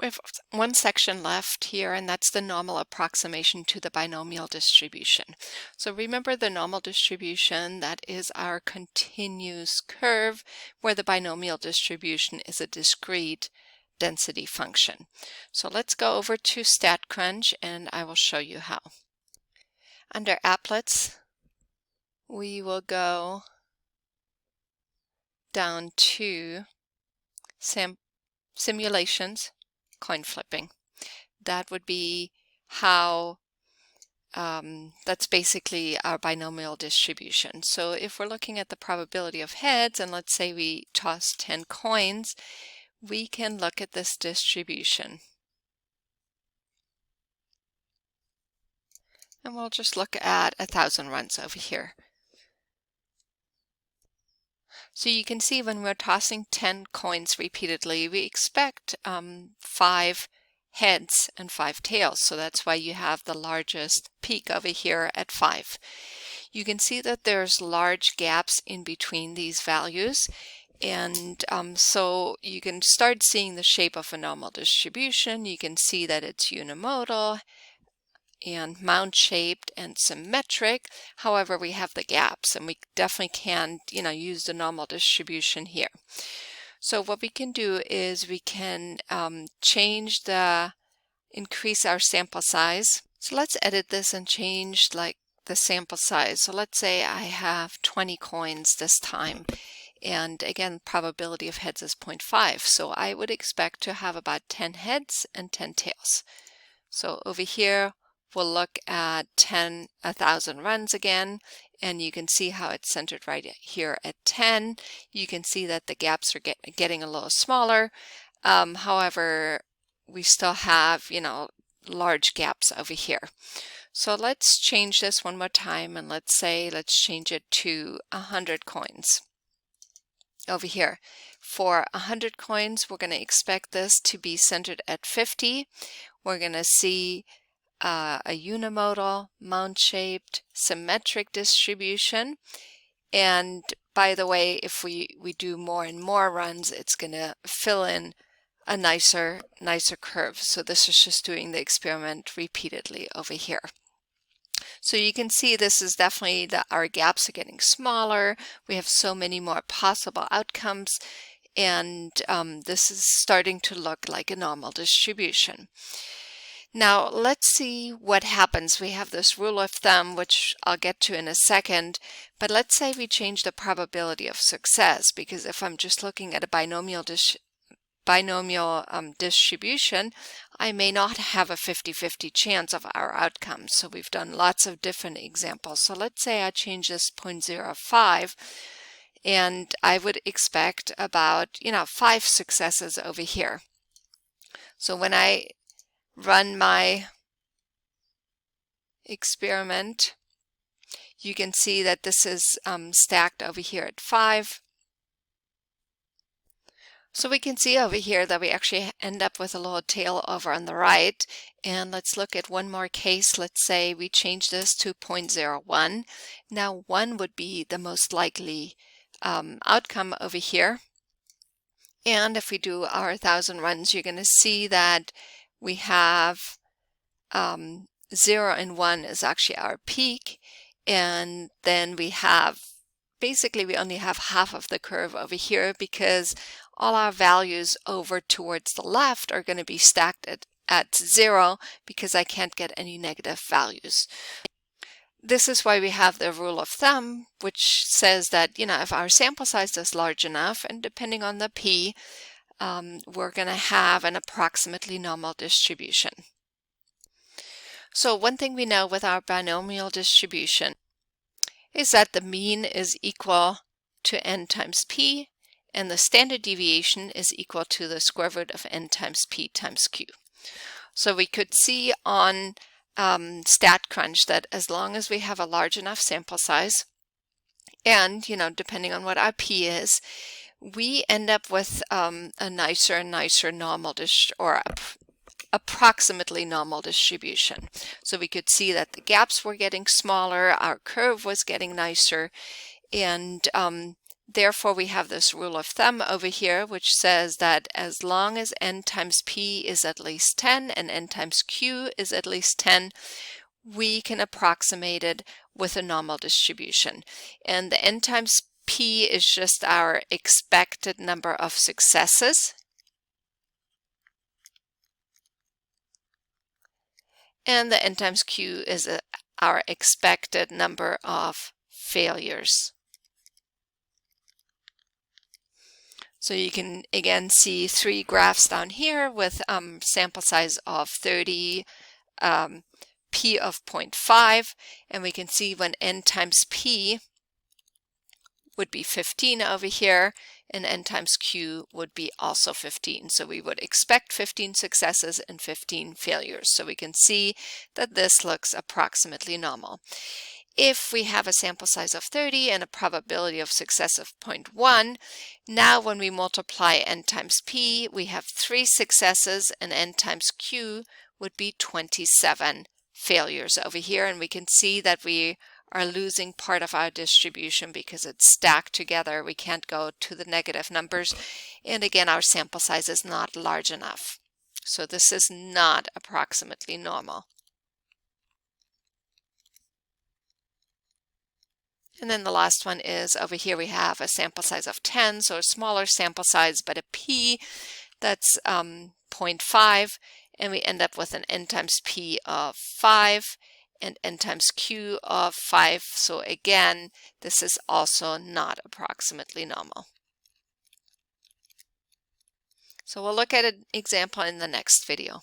We have one section left here, and that's the normal approximation to the binomial distribution. So remember the normal distribution, that is our continuous curve, where the binomial distribution is a discrete density function. So let's go over to StatCrunch, and I will show you how. Under Applets, we will go down to Simulations, Coin Flipping. That would be how, that's basically our binomial distribution. So if we're looking at the probability of heads, and let's say we toss 10 coins, we can look at this distribution. And we'll just look at 1,000 runs over here. So you can see when we're tossing 10 coins repeatedly, we expect 5 heads and 5 tails. So that's why you have the largest peak over here at 5. You can see that there's large gaps in between these values. And so you can start seeing the shape of a normal distribution. You can see that it's unimodal and mound-shaped and symmetric. However, we have the gaps, and we definitely can, use the normal distribution here. So what we can do is we can increase our sample size. So let's edit this and change the sample size. So let's say I have 20 coins this time. And again, probability of heads is 0.5. So I would expect to have about 10 heads and 10 tails. So over here, we'll look at 1,000 runs again, and you can see how it's centered right here at 10. You can see that the gaps are getting a little smaller. However, we still have, large gaps over here. So let's change this one more time, and let's change it to 100 coins. Over here, for 100 coins, we're going to expect this to be centered at 50. We're going to see a unimodal, mound-shaped, symmetric distribution. And by the way, if we do more and more runs, it's going to fill in a nicer curve. So this is just doing the experiment repeatedly over here. So you can see this is definitely our gaps are getting smaller. We have so many more possible outcomes, and this is starting to look like a normal distribution. Now let's see what happens. We have this rule of thumb, which I'll get to in a second, but let's say we change the probability of success, because if I'm just looking at a binomial distribution, I may not have a 50-50 chance of our outcomes. So we've done lots of different examples. So let's say I change this 0.05, and I would expect about 5 successes over here. So when I run my experiment, you can see that this is stacked over here at 5. So we can see over here that we actually end up with a little tail over on the right. And let's look at one more case. Let's say we change this to 0.01. Now 1 would be the most likely outcome over here. And if we do our 1,000 runs, you're going to see that we have 0 and 1 is actually our peak, and then we have, basically we only have half of the curve over here, because all our values over towards the left are going to be stacked at 0, because I can't get any negative values. This is why we have the rule of thumb, which says that, if our sample size is large enough, and depending on the p, we're going to have an approximately normal distribution. So one thing we know with our binomial distribution is that the mean is equal to n times p, and the standard deviation is equal to the square root of n times p times q. So we could see on StatCrunch that as long as we have a large enough sample size, and depending on what our p is, we end up with a nicer and nicer normal approximately normal distribution. So we could see that the gaps were getting smaller, our curve was getting nicer, and therefore we have this rule of thumb over here which says that as long as n times p is at least 10 and n times q is at least 10, we can approximate it with a normal distribution. And the n times p is just our expected number of successes. And the n times q is our expected number of failures. So you can again see 3 graphs down here with sample size of 30, p of 0.5, and we can see when n times p would be 15 over here, and n times q would be also 15. So we would expect 15 successes and 15 failures. So we can see that this looks approximately normal. If we have a sample size of 30 and a probability of success of 0.1, now when we multiply n times p, we have 3 successes, and n times q would be 27 failures over here. And we can see that we are losing part of our distribution because it's stacked together. We can't go to the negative numbers. And again, our sample size is not large enough. So this is not approximately normal. And then the last one is over here we have a sample size of 10, so a smaller sample size, but a p that's 0.5, and we end up with an n times p of 5 and n times q of 5. So again, this is also not approximately normal. So we'll look at an example in the next video.